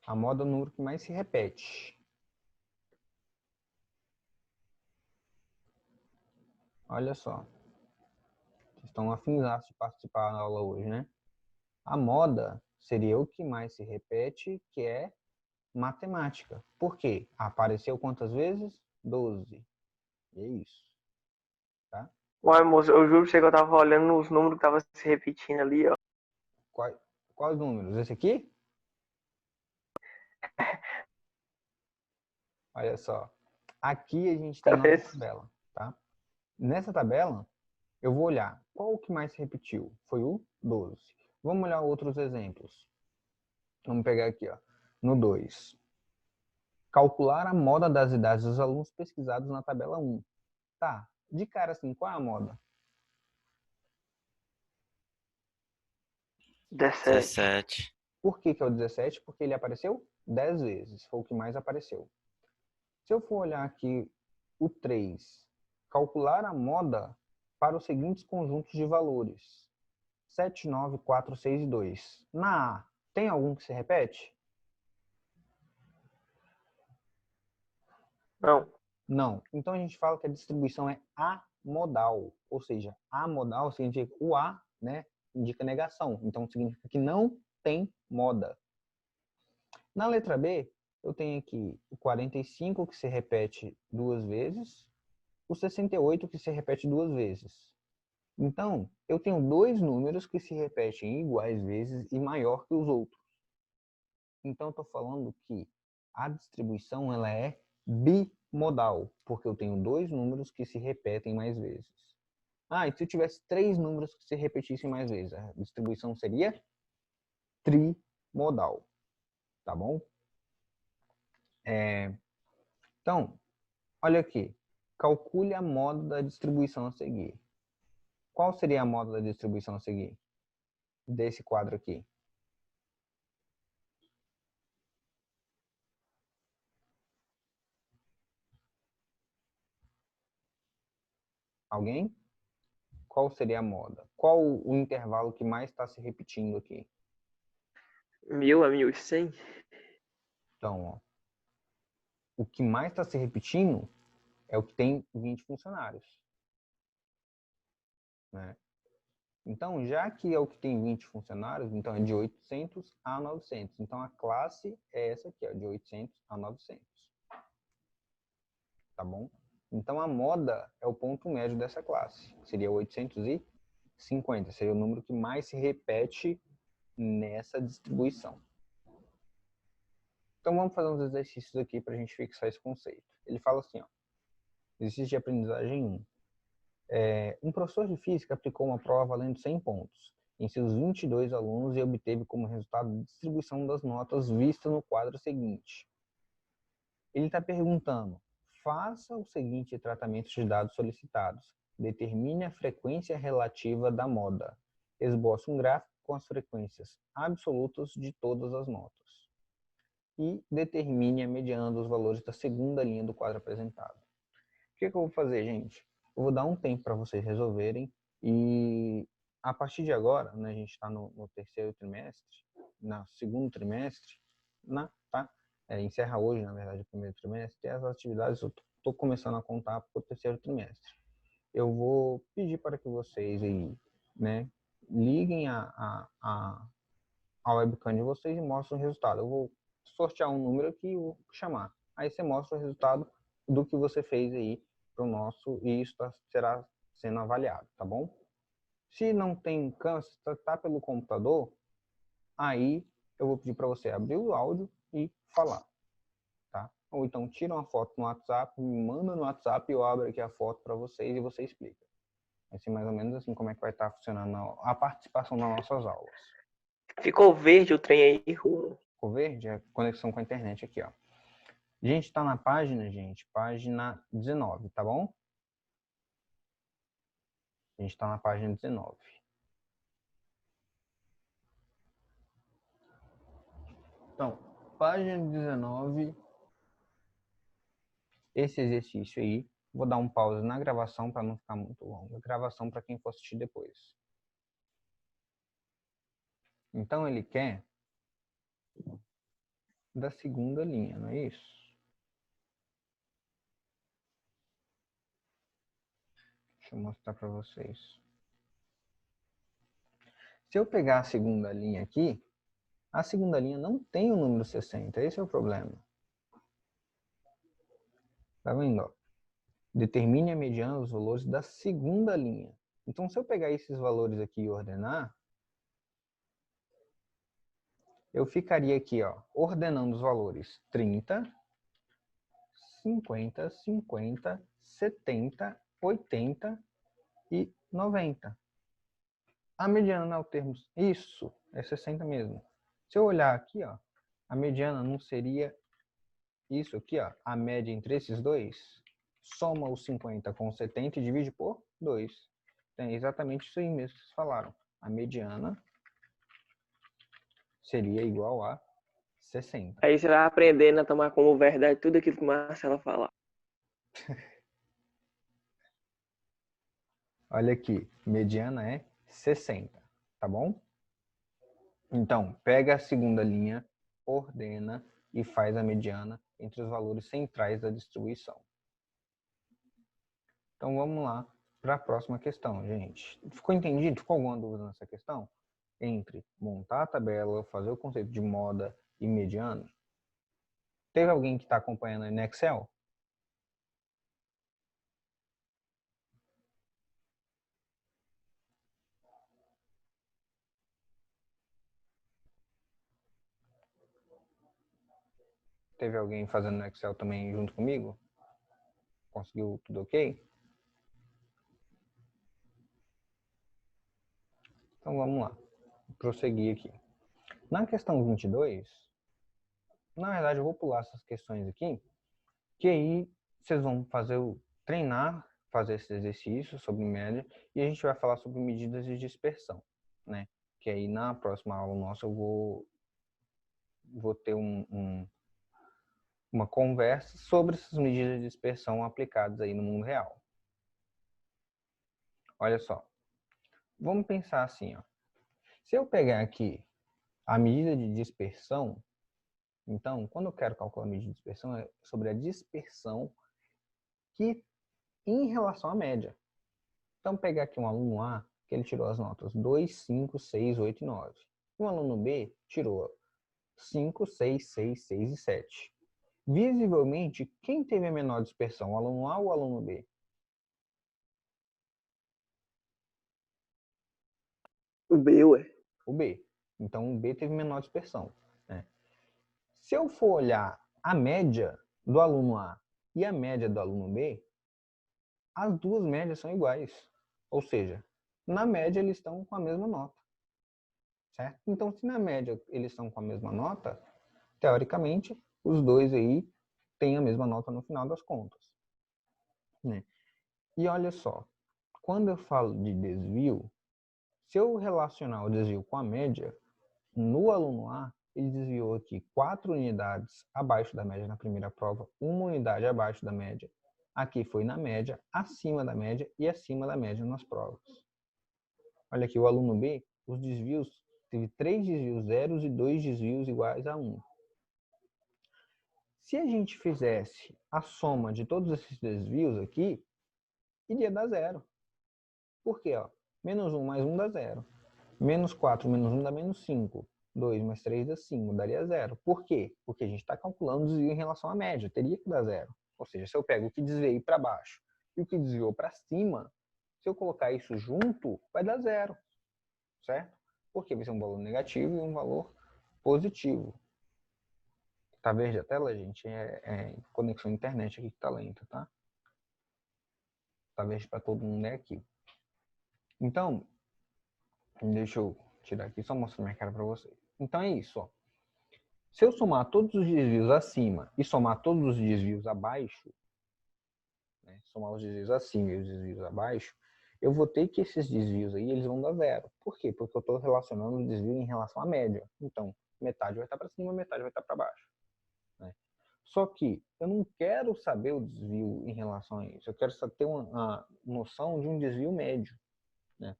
A moda é o número que mais se repete. Olha só. Vocês estão afinzados de participar da aula hoje, né? A moda seria o que mais se repete, que é matemática. Por quê? Apareceu quantas vezes? 12. E é isso. Tá? Uai, moço, eu juro pra você que eu tava olhando os números que tava se repetindo ali, ó. Quais números? Esse aqui? Olha só. Aqui a gente tem nossa tabela, tá? Nessa tabela, eu vou olhar qual o que mais se repetiu. Foi o 12. Vamos olhar outros exemplos. Vamos pegar aqui, ó, no 2. Calcular a moda das idades dos alunos pesquisados na tabela 1. Tá, de cara assim, qual é a moda? 17. 17. Por que é o 17? Porque ele apareceu 10 vezes, foi o que mais apareceu. Se eu for olhar aqui o 3, calcular a moda para os seguintes conjuntos de valores. 7, 9, 4, 6 e 2. Na A, tem algum que se repete? Não. Não. Então a gente fala que a distribuição é amodal, ou seja, amodal significa o A, né, indica negação. Então significa que não tem moda. Na letra B, eu tenho aqui o 45 que se repete 2 vezes, o 68 que se repete 2 vezes. Então, eu tenho dois números que se repetem iguais vezes e maior que os outros. Então, eu estou falando que a distribuição ela é bimodal, porque eu tenho dois números que se repetem mais vezes. Ah, e se eu tivesse três números que se repetissem mais vezes? A distribuição seria trimodal, tá bom? Então, olha aqui. Calcule a moda da distribuição a seguir. Qual seria a moda da distribuição a seguir? Desse quadro aqui. Alguém? Qual seria a moda? Qual o intervalo que mais está se repetindo aqui? 1000 a 1100? Então, ó, o que mais está se repetindo é o que tem 20 funcionários. Né? Então, já que é o que tem 20 funcionários, então é de 800 a 900. Então, a classe é essa aqui, ó, de 800 a 900. Tá bom? Então, a moda é o ponto médio dessa classe. Seria 850. Seria o número que mais se repete nessa distribuição. Então, vamos fazer uns exercícios aqui para a gente fixar esse conceito. Ele fala assim, ó, exercício de aprendizagem 1. Um professor de física aplicou uma prova valendo 100 pontos em seus 22 alunos e obteve como resultado a distribuição das notas vista no quadro seguinte. Ele está perguntando, faça o seguinte tratamento de dados solicitados. Determine a frequência relativa da moda. Esboce um gráfico com as frequências absolutas de todas as notas. E determine a mediana dos valores da segunda linha do quadro apresentado. O que eu vou fazer, gente? Eu vou dar um tempo para vocês resolverem e a partir de agora, né, a gente está no terceiro trimestre, no segundo trimestre, tá? Encerra hoje, na verdade, o primeiro trimestre, e as atividades eu estou começando a contar para o terceiro trimestre. Eu vou pedir para que vocês aí, né, liguem a webcam de vocês e mostrem o resultado. Eu vou sortear um número aqui e vou chamar. Aí você mostra o resultado do que você fez aí para o nosso e isso será sendo avaliado, tá bom? Se não tem câncer, tá pelo computador, aí eu vou pedir para você abrir o áudio e falar, tá? Ou então tira uma foto no WhatsApp, me manda no WhatsApp e eu abro aqui a foto para vocês e você explica. Vai ser mais ou menos assim como é que vai estar funcionando a participação nas nossas aulas. Ficou verde o trem aí, Rumo. Ficou verde? É conexão com a internet aqui, ó. A gente tá na página, gente, página 19, tá bom? A gente tá na página 19. Então, página 19, esse exercício aí, vou dar um pause na gravação para não ficar muito longa. Gravação para quem for assistir depois. Então, ele quer da segunda linha, não é isso? Deixa eu mostrar para vocês. Se eu pegar a segunda linha aqui, a segunda linha não tem o número 60, esse é o problema. Tá vendo? Ó? Determine a mediana dos valores da segunda linha. Então, se eu pegar esses valores aqui e ordenar, eu ficaria aqui, ó, ordenando os valores 30, 50, 50, 70, 80 e 90. A mediana não é o termo... Isso, é 60 mesmo. Se eu olhar aqui, ó, a mediana não seria isso aqui, ó, a média entre esses dois? Soma os 50 com 70 e divide por 2. É exatamente isso aí mesmo que vocês falaram. A mediana seria igual a 60. Aí você vai aprendendo a tomar como verdade tudo aquilo que Marcela fala. Olha aqui, mediana é 60, tá bom? Então, pega a segunda linha, ordena e faz a mediana entre os valores centrais da distribuição. Então, vamos lá para a próxima questão, gente. Ficou entendido? Ficou alguma dúvida nessa questão? Entre montar a tabela, fazer o conceito de moda e mediana? Teve alguém que está acompanhando aí no Excel? Teve alguém fazendo no Excel também junto comigo? Conseguiu tudo ok? Então vamos lá, prosseguir aqui. Na questão 22, na verdade eu vou pular essas questões aqui, que aí vocês vão treinar, fazer esse exercício sobre média, e a gente vai falar sobre medidas de dispersão, né? Que aí na próxima aula nossa eu vou ter uma conversa sobre essas medidas de dispersão aplicadas aí no mundo real. Olha só, vamos pensar assim, ó. Se eu pegar aqui a medida de dispersão, então, quando eu quero calcular a medida de dispersão, é sobre a dispersão que em relação à média. Então, pegar aqui um aluno A, que ele tirou as notas 2, 5, 6, 8 e 9. Um aluno B tirou 5, 6, 6, 6 e 7. Visivelmente, quem teve a menor dispersão, o aluno A ou o aluno B? O B, ué. O B. Então, o B teve menor dispersão, né? Se eu for olhar a média do aluno A e a média do aluno B, as duas médias são iguais. Ou seja, na média eles estão com a mesma nota. Certo? Então, se na média eles estão com a mesma nota, teoricamente, os dois aí têm a mesma nota no final das contas. Né? E olha só, quando eu falo de desvio, se eu relacionar o desvio com a média, no aluno A, ele desviou aqui 4 unidades abaixo da média na primeira prova, 1 unidade abaixo da média. Aqui foi na média, acima da média e acima da média nas provas. Olha aqui, o aluno B, os desvios, teve 3 desvios zeros e 2 desvios iguais a 1. Se a gente fizesse a soma de todos esses desvios aqui, iria dar zero. Por quê? Ó? Menos 1 mais 1 dá zero. Menos 4 menos 1 dá menos 5. 2 mais 3 dá 5, daria zero. Por quê? Porque a gente está calculando o desvio em relação à média, teria que dar zero. Ou seja, se eu pego o que desviei para baixo e o que desviou para cima, se eu colocar isso junto, vai dar zero. Certo? Porque vai ser um valor negativo e um valor positivo. Tá verde a tela, gente? É conexão internet aqui que tá lenta, tá? Tá verde para todo mundo é aqui. Então, deixa eu tirar aqui, só mostrar minha cara para vocês. Então é isso, ó. Se eu somar todos os desvios acima e somar todos os desvios abaixo, né, somar os desvios acima e os desvios abaixo, eu vou ter que esses desvios aí, eles vão dar zero. Por quê? Porque eu estou relacionando o desvio em relação à média. Então, metade vai estar para cima, metade vai estar para baixo. Né? Só que eu não quero saber o desvio em relação a isso. Eu quero só ter uma noção de um desvio médio. Né?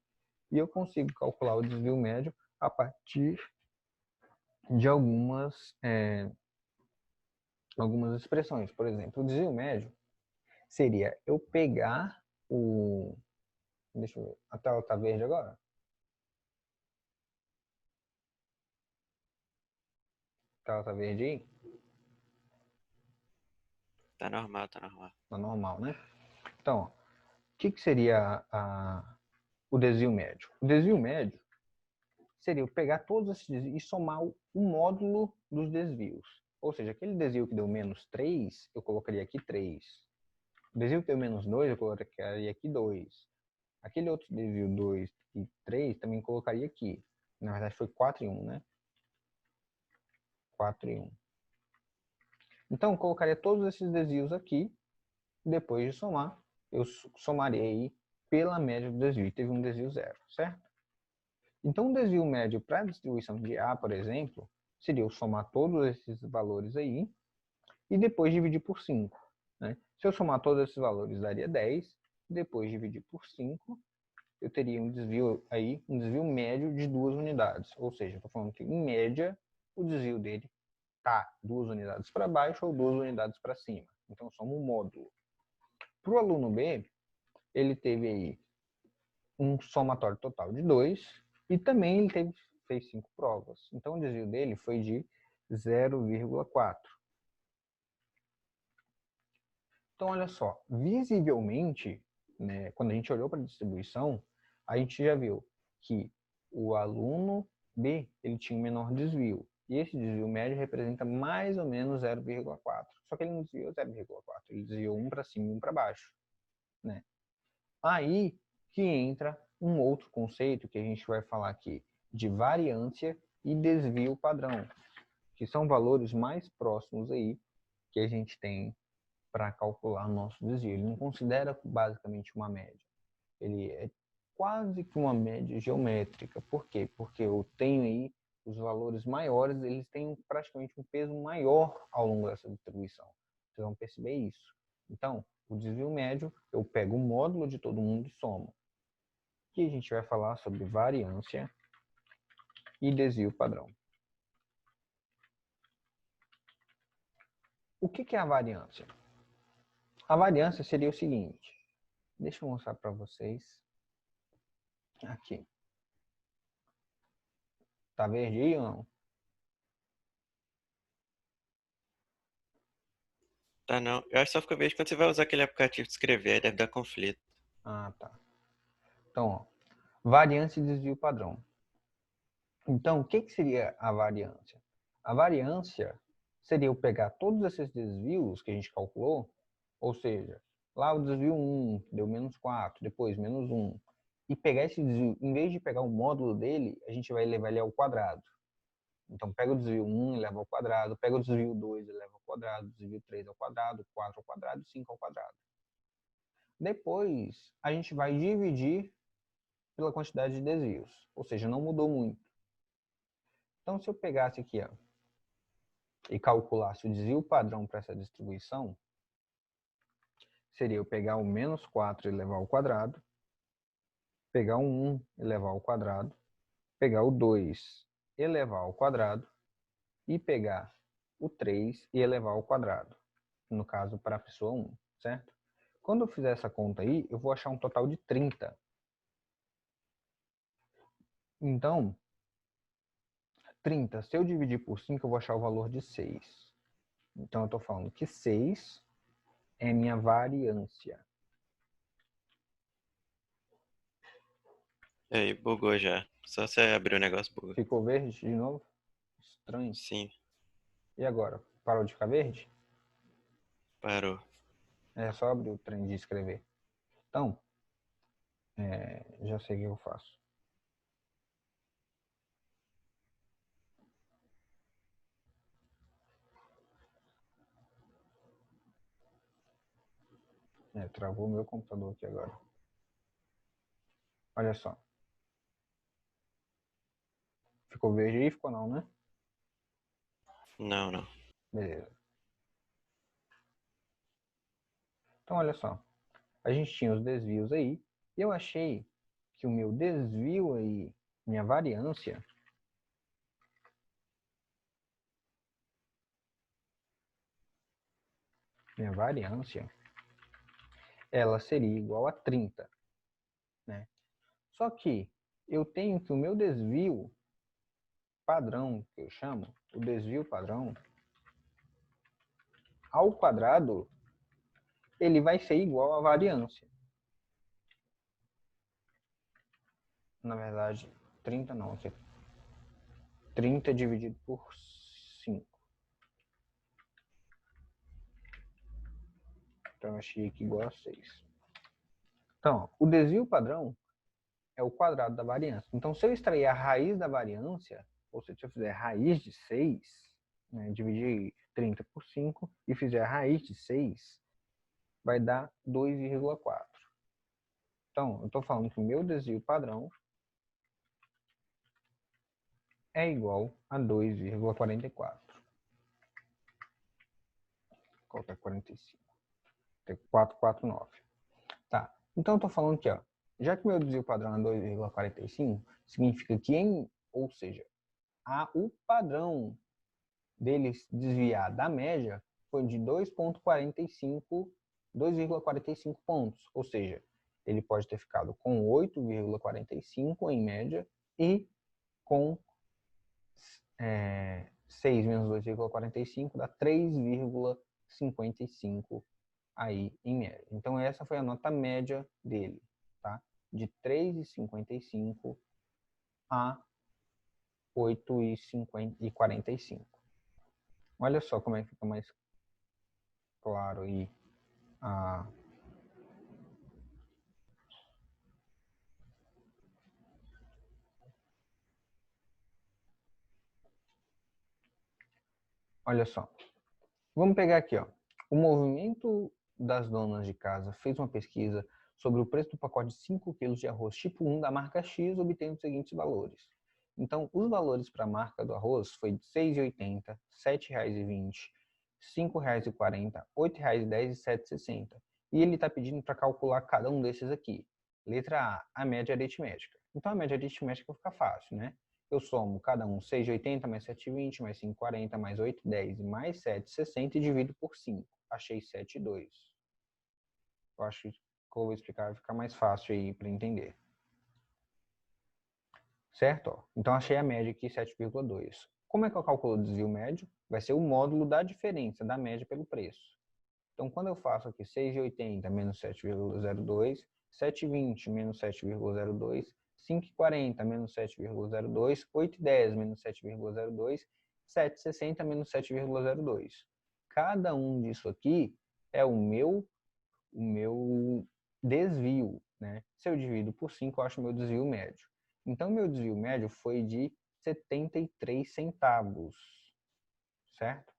E eu consigo calcular o desvio médio a partir de algumas algumas expressões. Por exemplo, o desvio médio seria eu pegar o... Deixa eu ver. A tela está verde agora? A tela está verde aí? Tá normal, tá normal. Tá normal, né? Então, o que seria o desvio médio? O desvio médio seria eu pegar todos esses desvios e somar o módulo dos desvios. Ou seja, aquele desvio que deu menos 3, eu colocaria aqui 3. O desvio que deu menos 2, eu colocaria aqui 2. Aquele outro desvio 2 e 3 também colocaria aqui. Na verdade foi 4 e 1, né? 4 e 1. Então eu colocaria todos esses desvios aqui. Depois de somar, eu somarei pela média do desvio. E teve um desvio zero, certo? Então, o desvio médio para a distribuição de A, por exemplo, seria eu somar todos esses valores aí e depois dividir por 5. Né? Se eu somar todos esses valores, daria 10. Depois dividir por 5, eu teria um desvio aí, um desvio médio de 2 unidades. Ou seja, eu estou falando que, em média, o desvio dele está 2 unidades para baixo ou 2 unidades para cima. Então, soma um módulo. Para o aluno B, ele teve aí um somatório total de 2 e também ele fez 5 provas. Então, o desvio dele foi de 0,4. Então, olha só, visivelmente, né, quando a gente olhou para a distribuição, a gente já viu que o aluno B ele tinha um menor desvio. E esse desvio médio representa mais ou menos 0,4. Só que ele não desviou 0,4, ele desviou um para cima e um para baixo. Né? Aí que entra um outro conceito que a gente vai falar aqui, de variância e desvio padrão, que são valores mais próximos aí que a gente tem para calcular nosso desvio. Ele não considera basicamente uma média. Ele é quase que uma média geométrica. Por quê? Porque eu tenho aí os valores maiores, eles têm praticamente um peso maior ao longo dessa distribuição. Vocês vão perceber isso. Então, o desvio médio, eu pego o módulo de todo mundo e somo. Aqui a gente vai falar sobre variância e desvio padrão. O que é a variância? A variância seria o seguinte. Deixa eu mostrar para vocês. Aqui. Tá verde aí ou não? Tá não. Eu acho que só fica verde quando você vai usar aquele aplicativo de escrever, aí deve dar conflito. Ah, tá. Então, ó, variância e desvio padrão. Então, o que seria a variância? A variância seria eu pegar todos esses desvios que a gente calculou, ou seja, lá o desvio 1 deu menos 4, depois menos 1, e pegar esse desvio, em vez de pegar o módulo dele, a gente vai levar ele ao quadrado. Então, pega o desvio 1 e leva ao quadrado, pega o desvio 2 e leva ao quadrado, desvio 3 ao quadrado, 4 ao quadrado, 5 ao quadrado. Depois, a gente vai dividir pela quantidade de desvios, ou seja, não mudou muito. Então, se eu pegasse aqui ó, e calculasse o desvio padrão para essa distribuição, seria eu pegar o menos 4 e levar ao quadrado, pegar o 1 e levar ao quadrado, pegar o 2 e elevar ao quadrado, e pegar o 3 e elevar ao quadrado, no caso para a pessoa 1, certo? Quando eu fizer essa conta aí, eu vou achar um total de 30. Então, 30, se eu dividir por 5, eu vou achar o valor de 6. Então, eu estou falando que 6 é minha variância. E aí, bugou já. Só você abrir o negócio, buga. Ficou verde de novo? Estranho. Sim, E agora? Parou de ficar verde? parou. É só abrir o trem de escrever. Então, já sei o que eu faço. Travou meu computador aqui agora. Olha só. Ficou verde aí? Ficou não, né? Não, não. Beleza. Então, olha só. A gente tinha os desvios aí. E eu achei que o meu desvio aí, minha variância, minha variância, ela seria igual a 30, né? Só que eu tenho que o meu desvio padrão, que eu chamo, o desvio padrão, ao quadrado, ele vai ser igual à variância. Na verdade, 30 não, aqui. 30 dividido por 5. Então, eu achei aqui igual a 6. Então, o desvio padrão é o quadrado da variância. Então, se eu extrair a raiz da variância, ou seja, se eu fizer raiz de 6, né, dividir 30 por 5 e fizer a raiz de 6, vai dar 2,4. Então, eu estou falando que o meu desvio padrão é igual a 2,44. Vou colocar 45. 449. Tá. Então, eu estou falando que, ó, já que meu desvio padrão é 2,45, significa que, ou seja, o padrão dele desviar da média foi de 2,45 pontos. Ou seja, ele pode ter ficado com 8,45 em média e com 6 menos 2,45 dá 3,55 aí em média. Então essa foi a nota média dele, tá? De 3,55 a 8,45. Olha só como é que fica mais claro aí a Olha só. Vamos pegar aqui, ó. O movimento das donas de casa fez uma pesquisa sobre o preço do pacote de 5 kg de arroz tipo 1 da marca X, obtendo os seguintes valores. Então, os valores para a marca do arroz foi de R$ 6,80, R$ 7,20, R$ 5,40, R$ 8,10 e R$ 7,60. E ele está pedindo para calcular cada um desses aqui. Letra A média aritmética. Então, a média aritmética fica fácil, né? Eu somo cada um 6,80 mais 7,20 mais 5,40 mais 8,10 mais 7,60 e divido por 5. Achei 7,2. Eu acho que eu vou explicar, vai ficar mais fácil aí para entender. Certo? Então achei a média aqui 7,2. Como é que eu calculo o desvio médio? Vai ser o módulo da diferença da média pelo preço. Então quando eu faço aqui 6,80 menos 7,02, 7,20 menos 7,02, 5,40 menos 7,02, 8,10 menos 7,02, 7,60 menos 7,02. Cada um disso aqui é o meu desvio, né? Se eu divido por 5, eu acho o meu desvio médio. Então, meu desvio médio foi de 73 centavos, certo?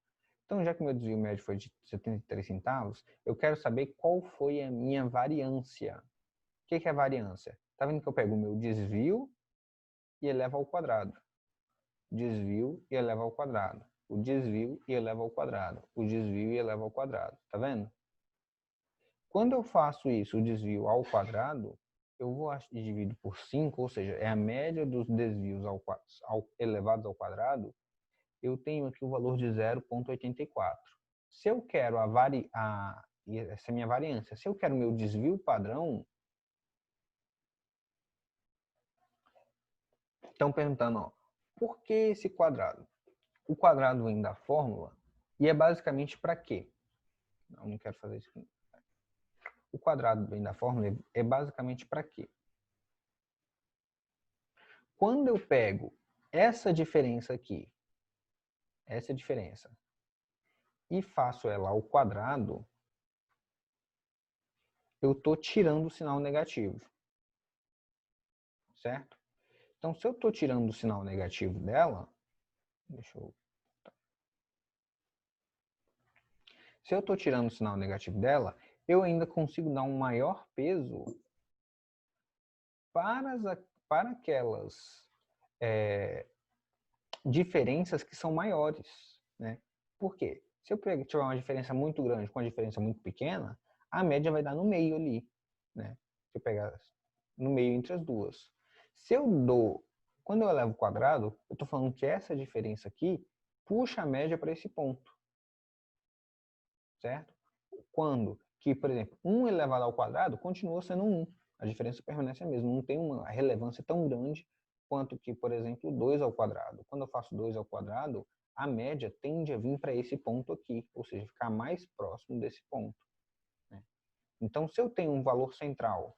Então, já que meu desvio médio foi de 73 centavos, eu quero saber qual foi a minha variância. O que é variância? Tá vendo que eu pego o meu desvio e elevo ao quadrado. Desvio e elevo ao quadrado. O desvio e elevo ao quadrado. O desvio e elevo ao quadrado. Tá vendo? Quando eu faço isso, o desvio ao quadrado, eu vou e divido por 5, ou seja, é a média dos desvios elevados ao quadrado, eu tenho aqui o valor de 0,84. Se eu quero essa é a minha variância, se eu quero meu desvio padrão, estão perguntando, ó, por que esse quadrado? O quadrado vem da fórmula e é basicamente para quê? Não quero fazer isso aqui. O quadrado vem da fórmula é basicamente para quê? Quando eu pego essa diferença aqui, essa diferença, e faço ela ao quadrado, eu estou tirando o sinal negativo. Certo? Então, se eu estou tirando o sinal negativo dela, se eu estou tirando o sinal negativo dela, eu ainda consigo dar um maior peso para aquelas diferenças que são maiores, né? Por quê? Se eu tiver uma diferença muito grande com uma diferença muito pequena, a média vai dar no meio ali, né? Se eu pegar no meio entre as duas. Quando eu elevo o quadrado, eu estou falando que essa diferença aqui puxa a média para esse ponto, certo? Quando que, por exemplo, 1 elevado ao quadrado continua sendo 1. A diferença permanece a mesma. Não tem uma relevância tão grande quanto que, por exemplo, 2 ao quadrado. Quando eu faço 2 ao quadrado, a média tende a vir para esse ponto aqui, ou seja, ficar mais próximo desse ponto. Então, se eu tenho um valor central,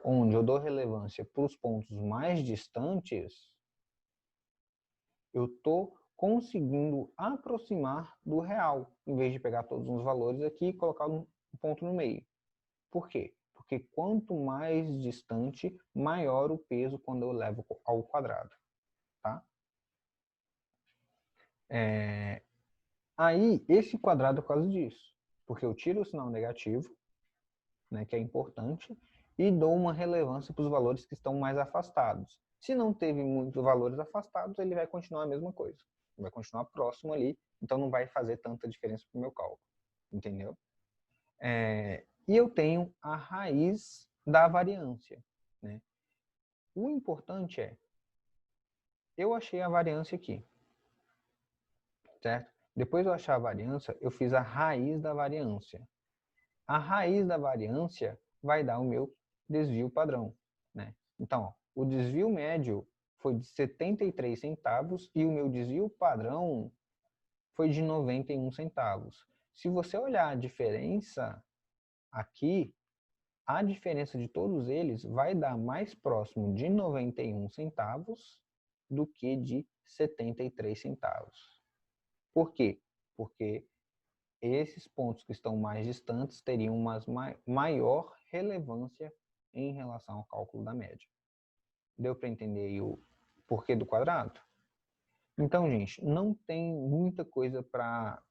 onde eu dou relevância para os pontos mais distantes, eu estou conseguindo aproximar do real, em vez de pegar todos os valores aqui e colocar um ponto no meio. Por quê? Porque quanto mais distante, maior o peso quando eu levo ao quadrado. Tá? Aí, esse quadrado é por causa disso. Porque eu tiro o sinal negativo, né, que é importante, e dou uma relevância para os valores que estão mais afastados. Se não teve muitos valores afastados, ele vai continuar a mesma coisa. Vai continuar próximo ali, então não vai fazer tanta diferença para o meu cálculo. Entendeu? E eu tenho a raiz da variância. Né? O importante é, eu achei a variância aqui. Certo? Depois de eu achar a variância, eu fiz a raiz da variância. A raiz da variância vai dar o meu desvio padrão. Né? Então, ó, o desvio médio foi de 73 centavos e o meu desvio padrão foi de 91 centavos. Se você olhar a diferença aqui, a diferença de todos eles vai dar mais próximo de 91 centavos do que de 73 centavos. Por quê? Porque esses pontos que estão mais distantes teriam uma maior relevância em relação ao cálculo da média. Deu para entender aí o porquê do quadrado? Então, gente, não tem muita coisa para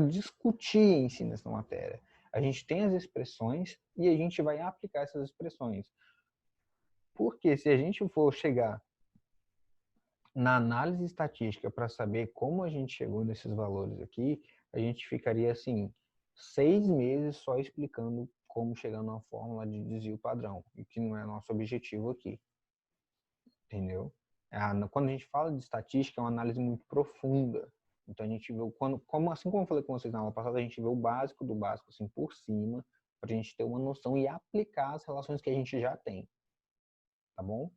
discutir em si nessa matéria. A gente tem as expressões e a gente vai aplicar essas expressões. Porque se a gente for chegar na análise estatística para saber como a gente chegou nesses valores aqui, a gente ficaria assim 6 meses só explicando como chegar numa fórmula de desvio padrão, e que não é nosso objetivo aqui. Entendeu? Quando a gente fala de estatística, é uma análise muito profunda. Então a gente vê, assim como eu falei com vocês na aula passada, a gente vê o básico do básico assim por cima, para a gente ter uma noção e aplicar as relações que a gente já tem. Tá bom?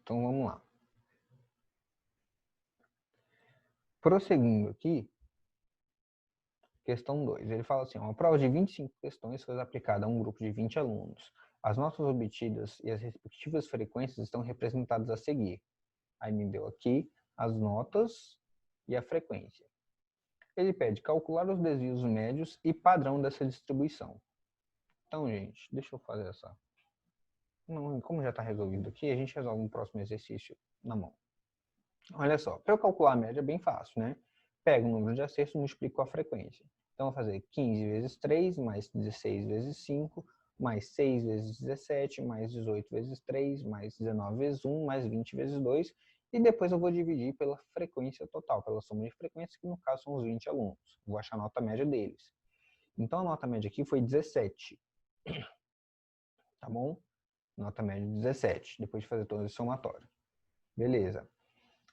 Então vamos lá. Prosseguindo aqui, questão 2. Ele fala assim, uma prova de 25 questões foi aplicada a um grupo de 20 alunos. As notas obtidas e as respectivas frequências estão representadas a seguir. Aí me deu aqui as notas e a frequência. Ele pede calcular os desvios médios e padrão dessa distribuição. Então, gente, deixa eu fazer essa... Não, como já está resolvido aqui, a gente resolve um próximo exercício na mão. Olha só, para eu calcular a média é bem fácil, né? Pego o número de acertos e multiplico com a frequência. Então, eu vou fazer 15 vezes 3, mais 16 vezes 5, mais 6 vezes 17, mais 18 vezes 3, mais 19 vezes 1, mais 20 vezes 2. E depois eu vou dividir pela frequência total, pela soma de frequências, que no caso são os 20 alunos. Vou achar a nota média deles. Então, a nota média aqui foi 17. Tá bom? Nota média 17, depois de fazer todo esse somatório. Beleza.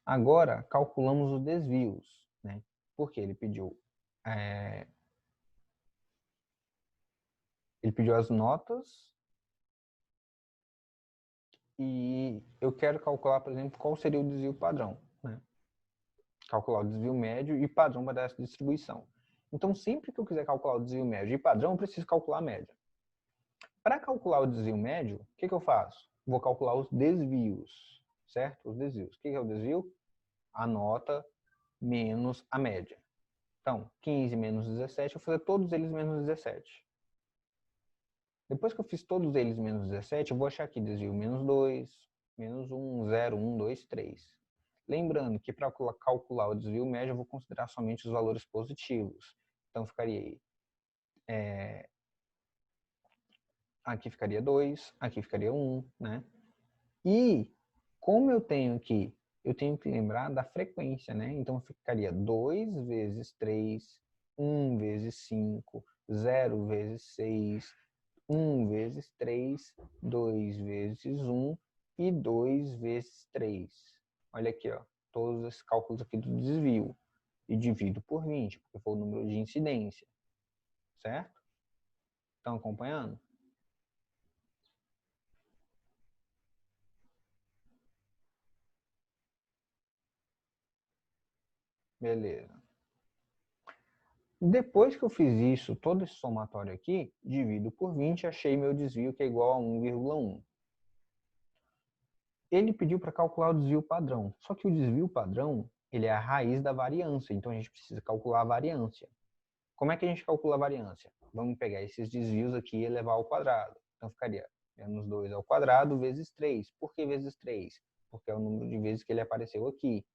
Agora, calculamos os desvios, né? Porque ele pediu as notas e eu quero calcular, por exemplo, qual seria o desvio padrão, né? Calcular o desvio médio e padrão para essa distribuição. Então, sempre que eu quiser calcular o desvio médio e padrão, eu preciso calcular a média. Para calcular o desvio médio, o que eu faço? Vou calcular os desvios, certo? Os desvios. O que é o desvio? A nota menos a média. Então, 15 menos 17, eu vou fazer todos eles menos 17. Depois que eu fiz todos eles menos 17, eu vou achar aqui desvio menos 2, menos 1, 0, 1, 2, 3. Lembrando que para calcular o desvio médio, eu vou considerar somente os valores positivos. Então, ficaria aí. Aqui ficaria 2, aqui ficaria 1, né? E, como eu tenho que lembrar da frequência, né? Então, ficaria 2 vezes 3, 1 vezes 5, 0 vezes 6, 1 vezes 3, 2 vezes 1 e 2 vezes 3. Olha aqui, ó. todos esses cálculos aqui do desvio e divido por 20, porque foi o número de incidência, certo? Estão acompanhando? Beleza. Depois que eu fiz isso, todo esse somatório aqui, divido por 20, achei meu desvio que é igual a 1,1. Ele pediu para calcular o desvio padrão. Só que o desvio padrão, ele é a raiz da variância, então a gente precisa calcular a variância. Como é que a gente calcula a variância? Vamos pegar esses desvios aqui e elevar ao quadrado. Então ficaria menos 2 ao quadrado vezes 3. Por que vezes 3? Porque é o número de vezes que ele apareceu aqui.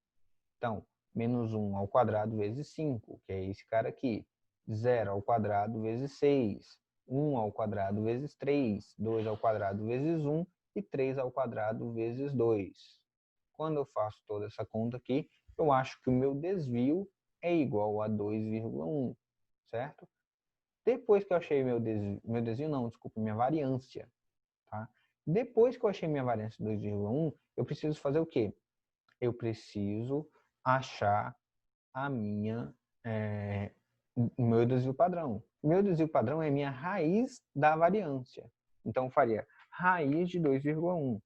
Então, menos 1 ao quadrado vezes 5, que é esse cara aqui. 0 ao quadrado vezes 6. 1 ao quadrado vezes 3. 2 ao quadrado vezes 1. E 3 ao quadrado vezes 2. Quando eu faço toda essa conta aqui, eu acho que o meu desvio é igual a 2,1, certo? Depois que eu achei minha variância, tá? Depois que eu achei minha variância 2,1, eu preciso fazer o quê? Eu preciso achar o meu desvio padrão. Meu desvio padrão é minha raiz da variância. Então, eu faria raiz de 2,1.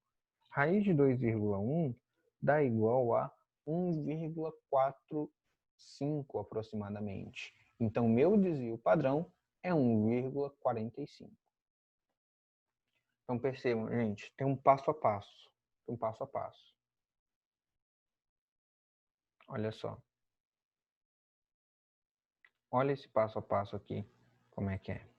Raiz de 2,1 dá igual a 1,45 aproximadamente. Então, meu desvio padrão é 1,45. Então, percebam, gente, tem um passo a passo. Tem um passo a passo. Olha só. Olha esse passo a passo aqui, como é que é.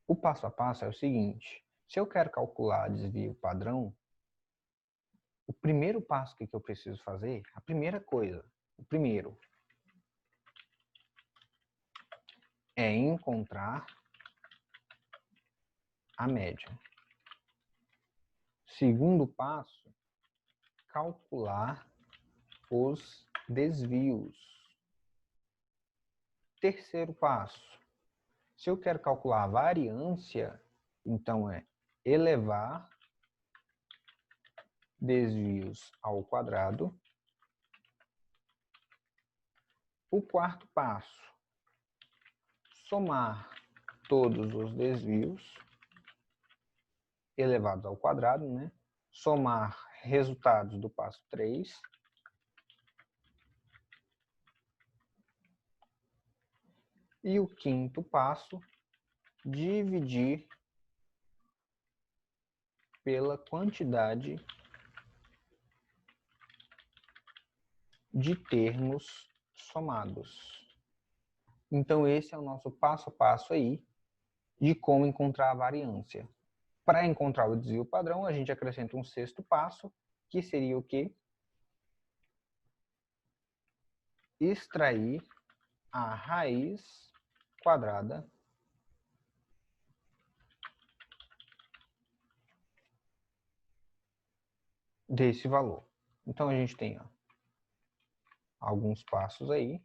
O passo a passo é o seguinte. Se eu quero calcular desvio padrão, o primeiro passo que eu preciso fazer, a primeira coisa, o primeiro, é encontrar a média. Segundo passo, calcular os desvios. Terceiro passo, se eu quero calcular a variância, então é elevar desvios ao quadrado. O quarto passo, somar todos os desvios elevados ao quadrado, né? Somar resultados do passo 3. E o quinto passo, dividir pela quantidade de termos somados. Então, esse é o nosso passo a passo aí de como encontrar a variância. Para encontrar o desvio padrão, a gente acrescenta um sexto passo, que seria o quê? Extrair a raiz quadrada desse valor. Então, a gente tem alguns passos aí.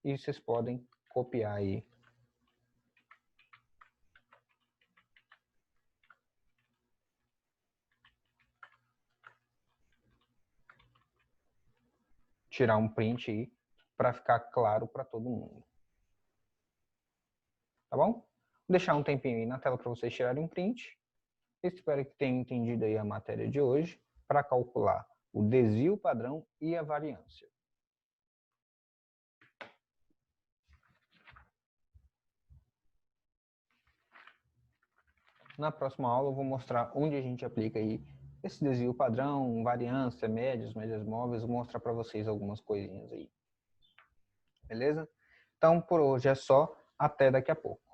E vocês podem copiar aí. Tirar um print aí para ficar claro para todo mundo. Tá bom? Vou deixar um tempinho aí na tela para vocês tirarem um print. Espero que tenham entendido aí a matéria de hoje para calcular o desvio padrão e a variância. Na próxima aula eu vou mostrar onde a gente aplica aí esse desvio padrão, variância, médias móveis, vou mostrar para vocês algumas coisinhas aí. Beleza? Então, por hoje é só. Até daqui a pouco.